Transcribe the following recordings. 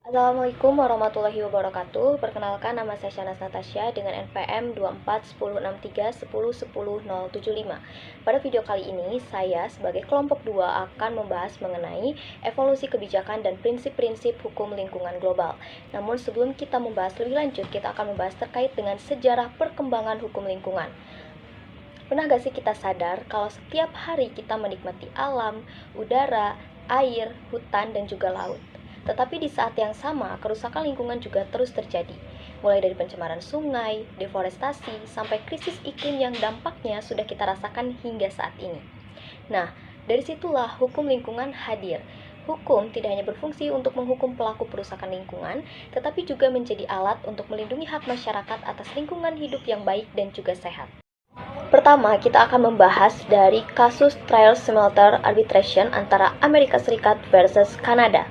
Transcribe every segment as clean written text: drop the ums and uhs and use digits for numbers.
Assalamualaikum warahmatullahi wabarakatuh. Perkenalkan, nama saya Syahnaz Natasha dengan NPM 241063101075. Pada video kali ini, saya sebagai kelompok 2 akan membahas mengenai evolusi kebijakan dan prinsip-prinsip hukum lingkungan global. Namun sebelum kita membahas lebih lanjut, kita akan membahas terkait dengan sejarah perkembangan hukum lingkungan. Pernah gak sih kita sadar kalau setiap hari kita menikmati alam, udara, air, hutan, dan juga laut? Tetapi di saat yang sama, kerusakan lingkungan juga terus terjadi, mulai dari pencemaran sungai, deforestasi, sampai krisis iklim yang dampaknya sudah kita rasakan hingga saat ini. Nah, dari situlah hukum lingkungan hadir. Hukum tidak hanya berfungsi untuk menghukum pelaku perusakan lingkungan, tetapi juga menjadi alat untuk melindungi hak masyarakat atas lingkungan hidup yang baik dan juga sehat. Pertama, kita akan membahas dari kasus Trial Smelter Arbitration antara Amerika Serikat versus Kanada.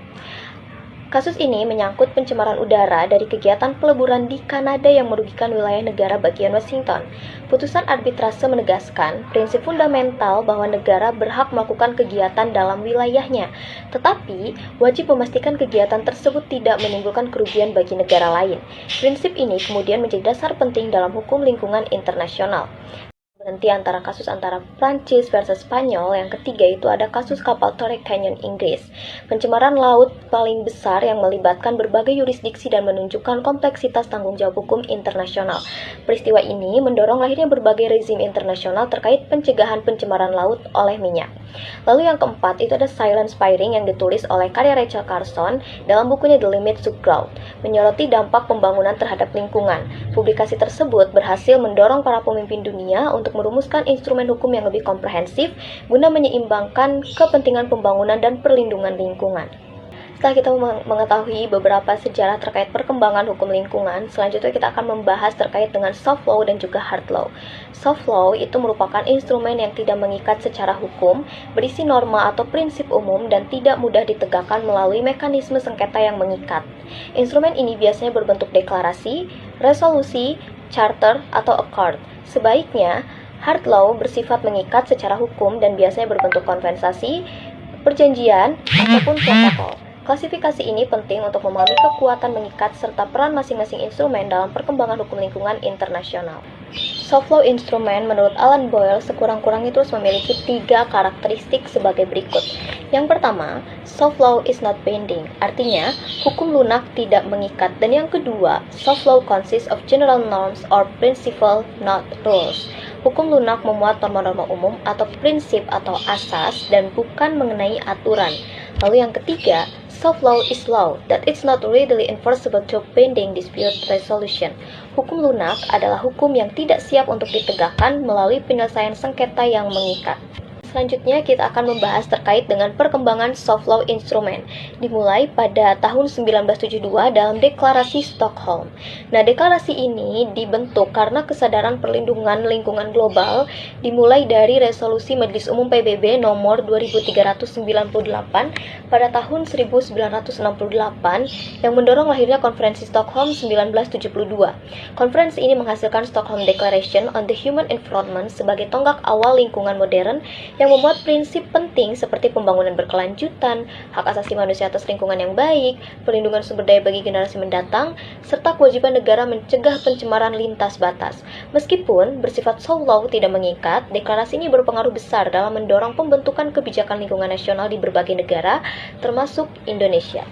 Kasus ini menyangkut pencemaran udara dari kegiatan peleburan di Kanada yang merugikan wilayah negara bagian Washington. Putusan arbitrase menegaskan prinsip fundamental bahwa negara berhak melakukan kegiatan dalam wilayahnya, tetapi wajib memastikan kegiatan tersebut tidak menimbulkan kerugian bagi negara lain. Prinsip ini kemudian menjadi dasar penting dalam hukum lingkungan internasional. Berhenti antara kasus antara Prancis versus Spanyol. Yang ketiga itu ada kasus kapal Torrey Canyon Inggris. Pencemaran laut paling besar yang melibatkan berbagai yurisdiksi dan menunjukkan kompleksitas tanggung jawab hukum internasional. Peristiwa ini mendorong lahirnya berbagai rezim internasional terkait pencegahan pencemaran laut oleh minyak. Lalu yang keempat itu ada Silent Spring yang ditulis oleh karya Rachel Carson dalam bukunya The Limits to Growth, menyoroti dampak pembangunan terhadap lingkungan. Publikasi tersebut berhasil mendorong para pemimpin dunia untuk merumuskan instrumen hukum yang lebih komprehensif guna menyeimbangkan kepentingan pembangunan dan perlindungan lingkungan. Setelah kita mengetahui beberapa sejarah terkait perkembangan hukum lingkungan, selanjutnya kita akan membahas terkait dengan soft law dan juga hard law. Soft law itu merupakan instrumen yang tidak mengikat secara hukum, berisi norma atau prinsip umum, dan tidak mudah ditegakkan melalui mekanisme sengketa yang mengikat. Instrumen ini biasanya berbentuk deklarasi, resolusi, charter, atau accord. Sebaiknya, hard law bersifat mengikat secara hukum dan biasanya berbentuk konvensasi, perjanjian, ataupun protokol. Klasifikasi ini penting untuk memahami kekuatan mengikat serta peran masing-masing instrumen dalam perkembangan hukum lingkungan internasional. Soft law instrumen menurut Alan Boyle sekurang-kurangnya terus memiliki 3 karakteristik sebagai berikut. Yang pertama, soft law is not binding, artinya hukum lunak tidak mengikat. Dan yang kedua, soft law consists of general norms or principle, not rules. Hukum lunak memuat norma-norma umum atau prinsip atau asas dan bukan mengenai aturan. Lalu yang ketiga, soft law is law that it's not readily enforceable to pending dispute resolution. Hukum lunak adalah hukum yang tidak siap untuk ditegakkan melalui penyelesaian sengketa yang mengikat. Selanjutnya kita akan membahas terkait dengan perkembangan soft law instrumen, dimulai pada tahun 1972 dalam Deklarasi Stockholm. Nah, deklarasi ini dibentuk karena kesadaran perlindungan lingkungan global dimulai dari resolusi Majelis Umum PBB nomor 2398 pada tahun 1968 yang mendorong lahirnya Konferensi Stockholm 1972. Konferensi ini menghasilkan Stockholm Declaration on the Human Environment sebagai tonggak awal lingkungan modern yang memuat prinsip penting seperti pembangunan berkelanjutan, hak asasi manusia atas lingkungan yang baik, perlindungan sumber daya bagi generasi mendatang, serta kewajiban negara mencegah pencemaran lintas batas. Meskipun bersifat soft law tidak mengikat, deklarasi ini berpengaruh besar dalam mendorong pembentukan kebijakan lingkungan nasional di berbagai negara, termasuk Indonesia.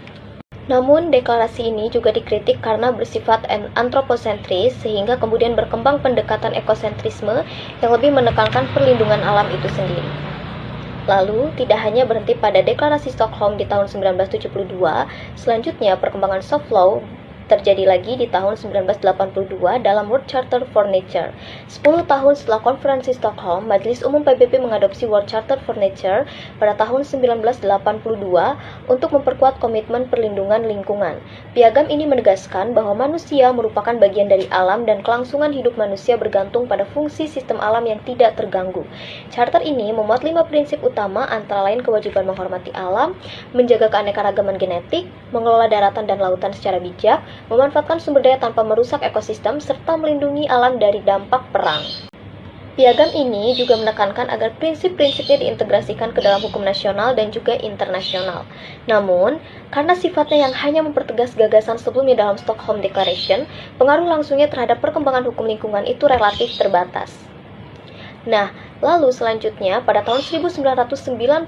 Namun, deklarasi ini juga dikritik karena bersifat antroposentris sehingga kemudian berkembang pendekatan ekosentrisme yang lebih menekankan perlindungan alam itu sendiri. Lalu, tidak hanya berhenti pada deklarasi Stockholm di tahun 1972, selanjutnya perkembangan soft law terjadi lagi di tahun 1982 dalam World Charter for Nature. 10 tahun setelah Konferensi Stockholm, Majelis Umum PBB mengadopsi World Charter for Nature pada tahun 1982 untuk memperkuat komitmen perlindungan lingkungan. Piagam ini menegaskan bahwa manusia merupakan bagian dari alam dan kelangsungan hidup manusia bergantung pada fungsi sistem alam yang tidak terganggu. Charter ini memuat 5 prinsip utama antara lain kewajiban menghormati alam, menjaga keanekaragaman genetik, mengelola daratan dan lautan secara bijak, memanfaatkan sumber daya tanpa merusak ekosistem, serta melindungi alam dari dampak perang. Piagam ini juga menekankan agar prinsip-prinsipnya diintegrasikan ke dalam hukum nasional dan juga internasional. Namun, karena sifatnya yang hanya mempertegas gagasan sebelumnya dalam Stockholm Declaration, pengaruh langsungnya terhadap perkembangan hukum lingkungan itu relatif terbatas. Nah, lalu selanjutnya pada tahun 1992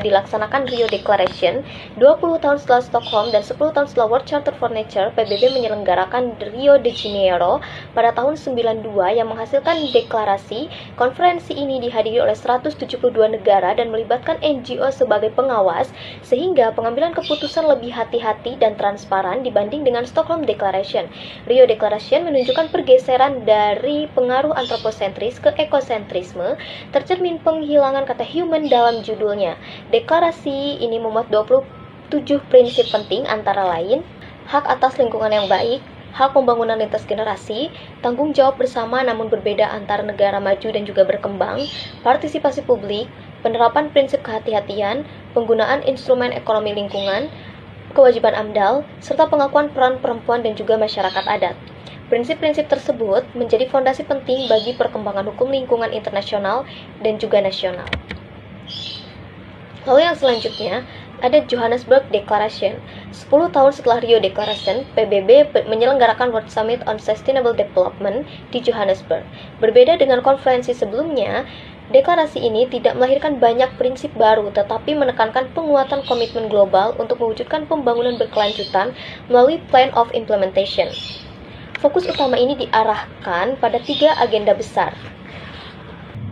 dilaksanakan Rio Declaration, 20 tahun setelah Stockholm dan 10 tahun setelah World Charter for Nature, PBB menyelenggarakan Rio de Janeiro pada tahun 92 yang menghasilkan deklarasi. Konferensi ini dihadiri oleh 172 negara dan melibatkan NGO sebagai pengawas, sehingga pengambilan keputusan lebih hati-hati dan transparan dibanding dengan Stockholm Declaration. Rio Declaration menunjukkan pergeseran dari pengaruh antroposentris ke ekosentris, tercermin penghilangan kata human dalam judulnya. Deklarasi ini memuat 27 prinsip penting antara lain hak atas lingkungan yang baik, hak pembangunan lintas generasi, tanggung jawab bersama namun berbeda antar negara maju dan juga berkembang, partisipasi publik, penerapan prinsip kehati-hatian, penggunaan instrumen ekonomi lingkungan, kewajiban AMDAL, serta pengakuan peran perempuan dan juga masyarakat adat. Prinsip-prinsip tersebut menjadi fondasi penting bagi perkembangan hukum lingkungan internasional dan juga nasional. Lalu yang selanjutnya, ada Johannesburg Declaration. 10 tahun setelah Rio Declaration, PBB menyelenggarakan World Summit on Sustainable Development di Johannesburg. Berbeda dengan konferensi sebelumnya, deklarasi ini tidak melahirkan banyak prinsip baru, tetapi menekankan penguatan komitmen global untuk mewujudkan pembangunan berkelanjutan melalui Plan of Implementation. Fokus utama ini diarahkan pada 3 agenda besar,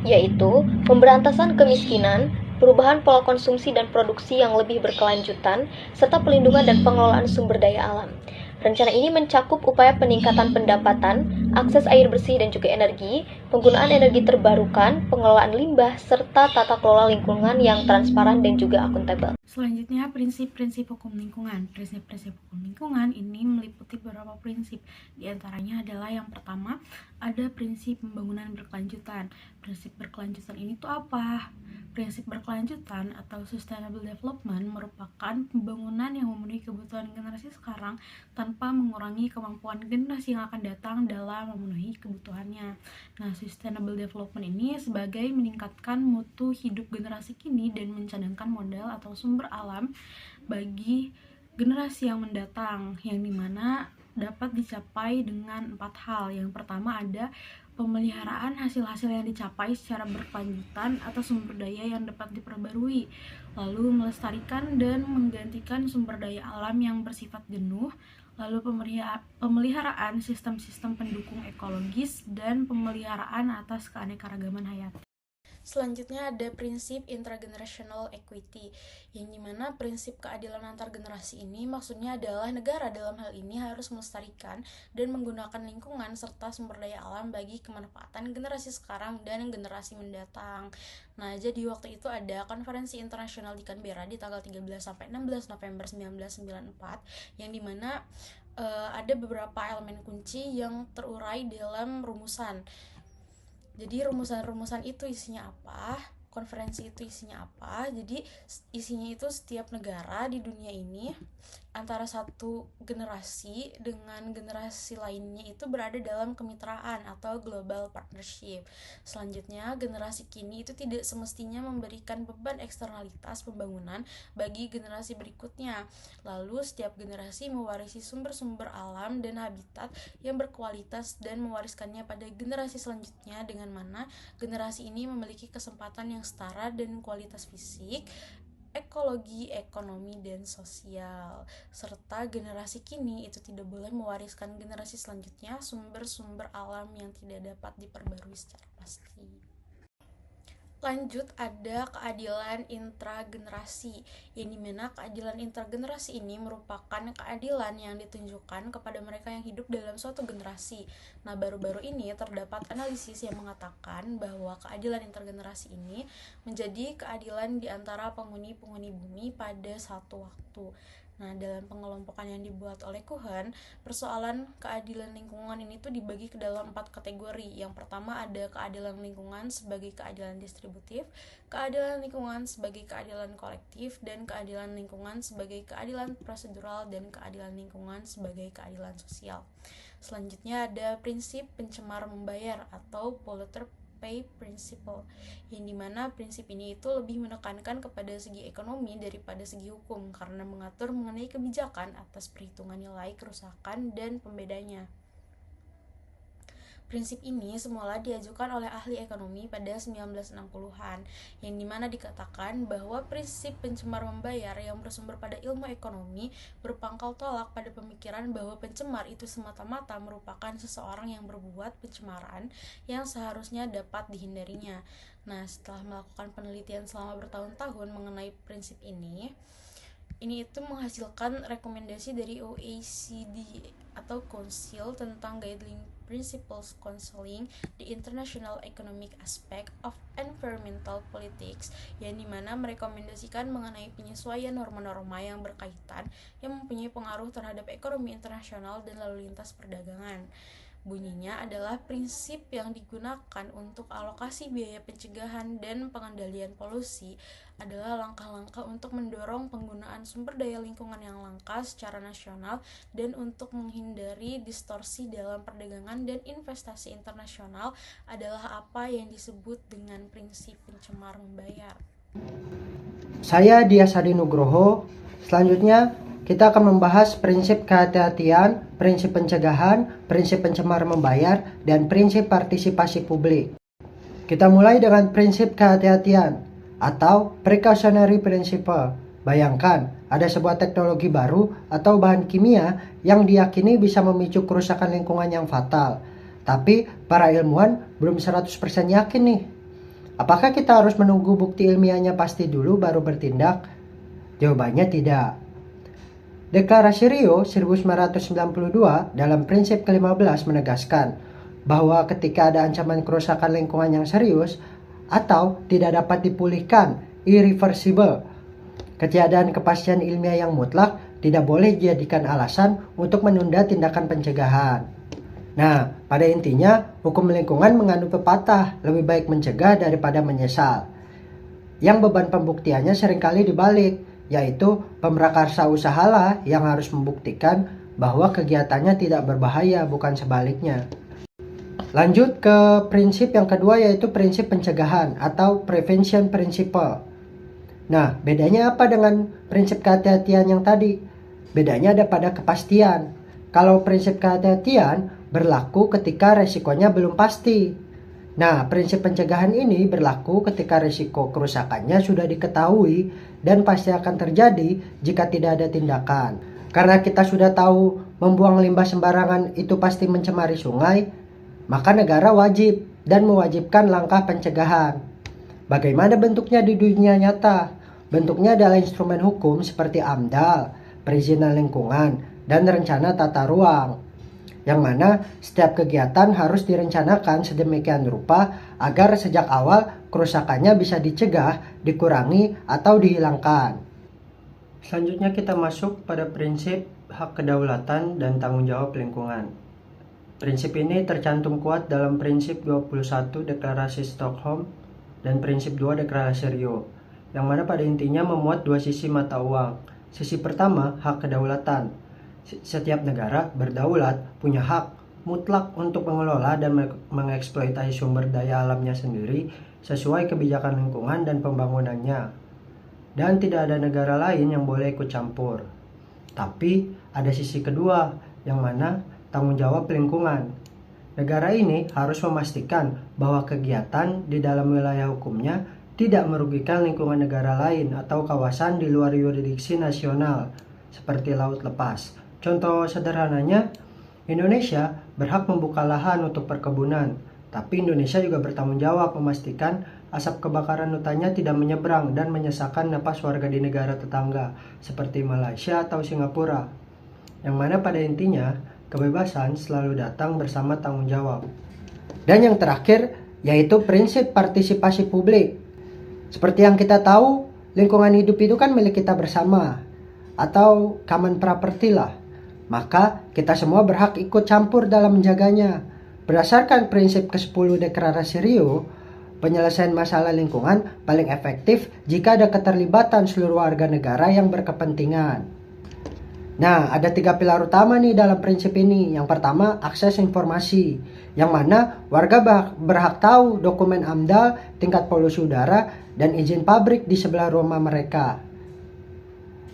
yaitu pemberantasan kemiskinan, perubahan pola konsumsi dan produksi yang lebih berkelanjutan, serta pelindungan dan pengelolaan sumber daya alam. Rencana ini mencakup upaya peningkatan pendapatan, akses air bersih dan juga energi, penggunaan energi terbarukan, pengelolaan limbah, serta tata kelola lingkungan yang transparan dan juga akuntabel. Selanjutnya, prinsip-prinsip hukum lingkungan. Prinsip-prinsip hukum lingkungan ini meliputi beberapa prinsip. Di antaranya adalah yang pertama, ada prinsip pembangunan berkelanjutan. Prinsip berkelanjutan ini tuh apa? Prinsip berkelanjutan atau sustainable development merupakan pembangunan yang memenuhi kebutuhan generasi sekarang tanpa mengurangi kemampuan generasi yang akan datang dalam memenuhi kebutuhannya. Nah, sustainable development ini sebagai meningkatkan mutu hidup generasi kini dan mencadangkan modal atau sumber alam bagi generasi yang mendatang, yang dimana dapat dicapai dengan 4 hal. Yang pertama ada pemeliharaan hasil-hasil yang dicapai secara berkelanjutan atas sumber daya yang dapat diperbarui, lalu melestarikan dan menggantikan sumber daya alam yang bersifat jenuh, lalu pemeliharaan sistem-sistem pendukung ekologis, dan pemeliharaan atas keanekaragaman hayati. Selanjutnya ada prinsip intergenerational equity, yang dimana prinsip keadilan antar generasi ini maksudnya adalah negara dalam hal ini harus melestarikan dan menggunakan lingkungan serta sumber daya alam bagi kemanfaatan generasi sekarang dan generasi mendatang. Nah, jadi waktu itu ada konferensi internasional di Canberra di tanggal 13-16 November 1994, yang dimana ada beberapa elemen kunci yang terurai dalam rumusan. Jadi rumusan-rumusan itu isinya apa? Konferensi itu isinya apa? Jadi isinya itu setiap negara di dunia ini antara satu generasi dengan generasi lainnya itu berada dalam kemitraan atau global partnership. Selanjutnya, generasi kini itu tidak semestinya memberikan beban eksternalitas pembangunan bagi generasi berikutnya. Lalu setiap generasi mewarisi sumber-sumber alam dan habitat yang berkualitas dan mewariskannya pada generasi selanjutnya, dengan mana generasi ini memiliki kesempatan yang setara dan kualitas fisik, ekologi, ekonomi, dan sosial. Serta generasi kini itu tidak boleh mewariskan generasi selanjutnya sumber-sumber alam yang tidak dapat diperbarui secara pasti. Lanjut, ada keadilan intragenerasi, yang dimana keadilan intergenerasi ini merupakan keadilan yang ditunjukkan kepada mereka yang hidup dalam suatu generasi. Nah, baru-baru ini terdapat analisis yang mengatakan bahwa keadilan intergenerasi ini menjadi keadilan di antara penghuni-penghuni bumi pada satu waktu. Nah, dalam pengelompokan yang dibuat oleh Cohen, persoalan keadilan lingkungan ini tuh dibagi ke dalam 4 kategori. Yang pertama ada keadilan lingkungan sebagai keadilan distributif, keadilan lingkungan sebagai keadilan kolektif, dan keadilan lingkungan sebagai keadilan prosedural, dan keadilan lingkungan sebagai keadilan sosial. Selanjutnya ada prinsip pencemar membayar atau polluter pay principle, yang dimana prinsip ini itu lebih menekankan kepada segi ekonomi daripada segi hukum karena mengatur mengenai kebijakan atas perhitungan nilai kerusakan dan pembedanya. Prinsip ini semula diajukan oleh ahli ekonomi pada 1960-an, yang dimana dikatakan bahwa prinsip pencemar membayar yang bersumber pada ilmu ekonomi berpangkal tolak pada pemikiran bahwa pencemar itu semata-mata merupakan seseorang yang berbuat pencemaran yang seharusnya dapat dihindarinya. Nah, setelah melakukan penelitian selama bertahun-tahun mengenai prinsip ini itu menghasilkan rekomendasi dari OECD atau Council tentang Guideline Principles Counseling the International Economic Aspect of Environmental Politics, yang dimana merekomendasikan mengenai penyesuaian norma-norma yang berkaitan yang mempunyai pengaruh terhadap ekonomi internasional dan lalu lintas perdagangan. Bunyinya adalah prinsip yang digunakan untuk alokasi biaya pencegahan dan pengendalian polusi adalah langkah-langkah untuk mendorong penggunaan sumber daya lingkungan yang langka secara nasional dan untuk menghindari distorsi dalam perdagangan dan investasi internasional adalah apa yang disebut dengan prinsip pencemar membayar. Saya Dias Hadi Nugroho. Selanjutnya kita akan membahas prinsip kehati-hatian, prinsip pencegahan, prinsip pencemar membayar, dan prinsip partisipasi publik. Kita mulai dengan prinsip kehati-hatian atau precautionary principle. Bayangkan, ada sebuah teknologi baru atau bahan kimia yang diyakini bisa memicu kerusakan lingkungan yang fatal. Tapi para ilmuwan belum 100% yakin nih. Apakah kita harus menunggu bukti ilmiahnya pasti dulu baru bertindak? Jawabannya tidak. Deklarasi Rio 1992 dalam prinsip ke-15 menegaskan bahwa ketika ada ancaman kerusakan lingkungan yang serius atau tidak dapat dipulihkan, irreversible, ketiadaan kepastian ilmiah yang mutlak tidak boleh dijadikan alasan untuk menunda tindakan pencegahan. Nah, pada intinya, hukum lingkungan mengandung pepatah, lebih baik mencegah daripada menyesal. Yang beban pembuktiannya seringkali dibalik, yaitu pemrakarsa usahalah yang harus membuktikan bahwa kegiatannya tidak berbahaya, bukan sebaliknya. Lanjut ke prinsip yang kedua, yaitu prinsip pencegahan atau prevention principle. Nah, bedanya apa dengan prinsip kehati-hatian yang tadi? Bedanya ada pada kepastian. Kalau prinsip kehati-hatian berlaku ketika resikonya belum pasti. Nah, prinsip pencegahan ini berlaku ketika risiko kerusakannya sudah diketahui dan pasti akan terjadi jika tidak ada tindakan. Karena kita sudah tahu membuang limbah sembarangan itu pasti mencemari sungai, maka negara wajib dan mewajibkan langkah pencegahan. Bagaimana bentuknya di dunia nyata? Bentuknya adalah instrumen hukum seperti AMDAL, perizinan lingkungan, dan rencana tata ruang, yang mana setiap kegiatan harus direncanakan sedemikian rupa agar sejak awal kerusakannya bisa dicegah, dikurangi, atau dihilangkan. Selanjutnya kita masuk pada prinsip hak kedaulatan dan tanggung jawab lingkungan. Prinsip ini tercantum kuat dalam prinsip 21 Deklarasi Stockholm dan prinsip 2 Deklarasi Rio, yang mana pada intinya memuat dua sisi mata uang. Sisi pertama, hak kedaulatan. Setiap negara berdaulat punya hak mutlak untuk mengelola dan mengeksploitasi sumber daya alamnya sendiri sesuai kebijakan lingkungan dan pembangunannya. Dan tidak ada negara lain yang boleh ikut campur. Tapi ada sisi kedua, yang mana tanggung jawab lingkungan. Negara ini harus memastikan bahwa kegiatan di dalam wilayah hukumnya tidak merugikan lingkungan negara lain atau kawasan di luar yurisdiksi nasional, seperti laut lepas. Contoh sederhananya, Indonesia berhak membuka lahan untuk perkebunan, tapi Indonesia juga bertanggung jawab memastikan asap kebakaran hutannya tidak menyeberang dan menyesakkan napas warga di negara tetangga, seperti Malaysia atau Singapura. Yang mana pada intinya, kebebasan selalu datang bersama tanggung jawab. Dan yang terakhir, yaitu prinsip partisipasi publik. Seperti yang kita tahu, lingkungan hidup itu kan milik kita bersama, atau common property lah. Maka kita semua berhak ikut campur dalam menjaganya. Berdasarkan prinsip ke-10 Deklarasi Rio, penyelesaian masalah lingkungan paling efektif jika ada keterlibatan seluruh warga negara yang berkepentingan. Nah, ada 3 pilar utama nih dalam prinsip ini. Yang pertama, akses informasi, yang mana warga berhak tahu dokumen AMDAL, tingkat polusi udara, dan izin pabrik di sebelah rumah mereka.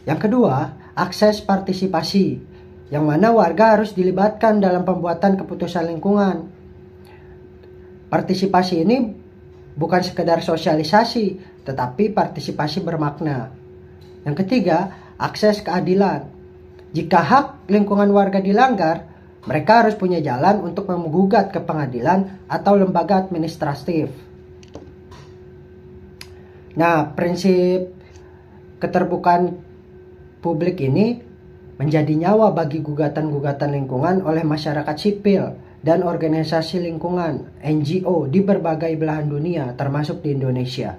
Yang kedua, akses partisipasi, yang mana warga harus dilibatkan dalam pembuatan keputusan lingkungan. Partisipasi ini bukan sekedar sosialisasi, tetapi partisipasi bermakna. Yang ketiga, akses keadilan. Jika hak lingkungan warga dilanggar, mereka harus punya jalan untuk menggugat ke pengadilan atau lembaga administratif. Nah, prinsip keterbukaan publik ini menjadi nyawa bagi gugatan-gugatan lingkungan oleh masyarakat sipil dan organisasi lingkungan NGO di berbagai belahan dunia, termasuk di Indonesia.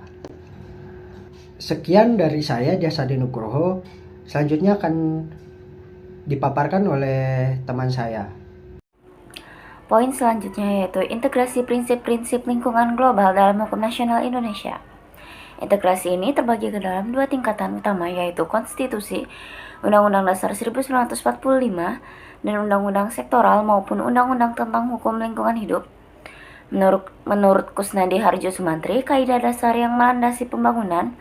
Sekian dari saya, Dyas Adi Nugroho. Selanjutnya akan dipaparkan oleh teman saya. Poin selanjutnya yaitu integrasi prinsip-prinsip lingkungan global dalam hukum nasional Indonesia. Integrasi ini terbagi ke dalam 2 tingkatan utama, yaitu konstitusi, Undang-Undang Dasar 1945, dan Undang-Undang Sektoral maupun Undang-Undang tentang Hukum Lingkungan Hidup. Menurut Kusnadi Harjo Sumantri, kaidah dasar yang melandasi pembangunan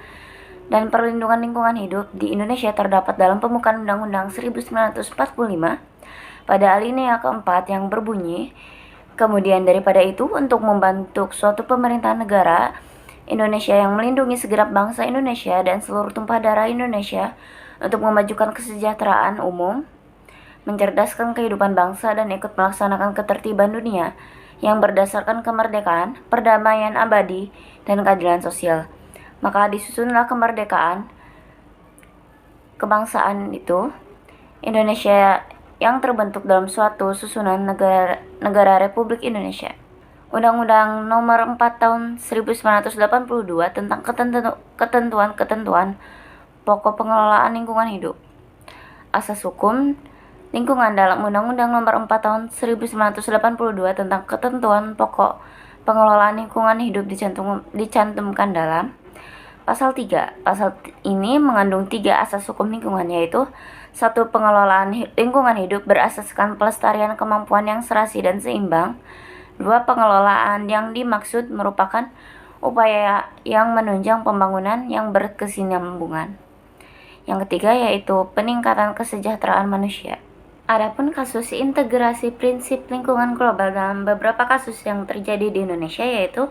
dan perlindungan lingkungan hidup di Indonesia terdapat dalam pembukaan Undang-Undang 1945 pada alinea keempat yang berbunyi, kemudian daripada itu untuk membentuk suatu pemerintahan negara Indonesia yang melindungi segenap bangsa Indonesia dan seluruh tumpah darah Indonesia untuk memajukan kesejahteraan umum, mencerdaskan kehidupan bangsa dan ikut melaksanakan ketertiban dunia yang berdasarkan kemerdekaan, perdamaian abadi, dan keadilan sosial. Maka disusunlah kemerdekaan kebangsaan itu Indonesia yang terbentuk dalam suatu susunan negara Republik Indonesia. Undang-Undang Nomor 4 Tahun 1982 tentang ketentuan-ketentuan pokok pengelolaan lingkungan hidup. Asas hukum lingkungan dalam Undang-Undang Nomor 4 Tahun 1982 tentang ketentuan pokok pengelolaan lingkungan hidup dicantumkan dalam Pasal 3. Pasal ini mengandung 3 asas hukum lingkungan, yaitu 1. Pengelolaan lingkungan hidup berasaskan pelestarian kemampuan yang serasi dan seimbang. 2. Pengelolaan yang dimaksud merupakan upaya yang menunjang pembangunan yang berkesinambungan. Yang ketiga yaitu peningkatan kesejahteraan manusia. Adapun kasus integrasi prinsip lingkungan global dalam beberapa kasus yang terjadi di Indonesia, yaitu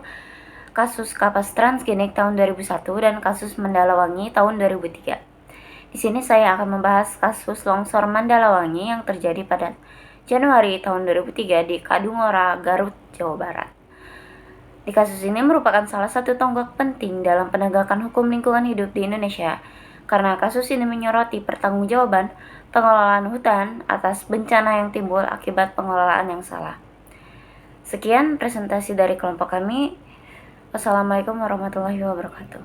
kasus Kapas Transgenik tahun 2001 dan kasus Mandalawangi tahun 2003. Di sini saya akan membahas kasus longsor Mandalawangi yang terjadi pada Januari tahun 2003 di Kadungora, Garut, Jawa Barat. Di kasus ini merupakan salah satu tonggak penting dalam penegakan hukum lingkungan hidup di Indonesia, karena kasus ini menyoroti pertanggungjawaban pengelolaan hutan atas bencana yang timbul akibat pengelolaan yang salah. Sekian presentasi dari kelompok kami. Wassalamualaikum warahmatullahi wabarakatuh.